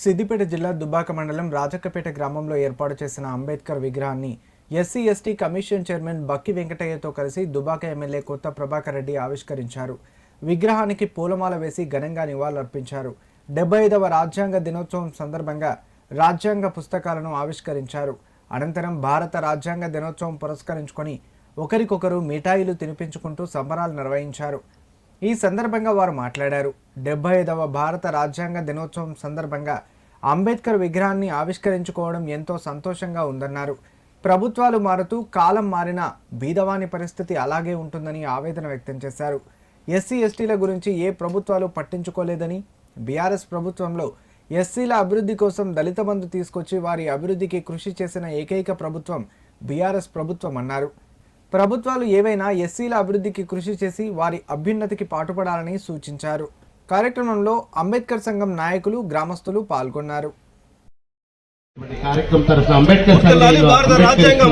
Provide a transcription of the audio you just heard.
సిద్దిపేట జిల్లా దుబ్బాక మండలం రాజక్కపేట గ్రామంలో ఏర్పాటు చేసిన అంబేద్కర్ విగ్రహాన్ని SC ST commission chairman Bakki వెంకటయ్యతో కలిసి దుబ్బాక ఎమ్మెల్యే కొత్త ప్రభాకర్ రెడ్డి ఆవిష్కరించారు. విగ్రహానికి పూలమాల వేసి ఘనంగా నివాళులర్పించారు. 75వ రాజ్యాంగ దినోత్సవం సందర్భంగా రాజ్యాంగ పుస్తకాలను ఆవిష్కరించారు. అనంతరం భారత రాజ్యాంగ దినోత్సవం పురస్కరించుకొని ఒకరికొకరు మిఠాయిలు తినిపించుకుంటూ సంబరాలు నిర్వహించారు. ఈ సందర్భంగా వారు మాట్లాడారు. 75వ భారత రాజ్యాంగ దినోత్సవం సందర్భంగా అంబేద్కర్ విగ్రహాన్ని ఆవిష్కరించుకోవడం ఎంతో సంతోషంగా ఉందన్నారు. ప్రభుత్వాలు మారుతూ కాలం మారినా బీదవాని పరిస్థితి అలాగే ఉంటుందని ఆవేదన వ్యక్తం చేశారు. ఎస్సీ ఎస్టీల గురించి ఏ ప్రభుత్వాలు పట్టించుకోలేదని, బీఆర్ఎస్ ప్రభుత్వంలో ఎస్సీల అభివృద్ధి కోసం దళిత బంధు తీసుకొచ్చి వారి అభివృద్ధికి కృషి చేసిన ఏకైక ప్రభుత్వం బీఆర్ఎస్ ప్రభుత్వం అన్నారు. ప్రభుత్వాలు ఏవైనా ఎస్సీల అభివృద్ధికి కృషి చేసి వారి అభ్యున్నతికి పాటుపడాలని సూచించారు. కార్యక్రమంలో అంబేద్కర్ సంఘం నాయకులు, గ్రామస్తులు పాల్గొన్నారు. రాజ్యాంగం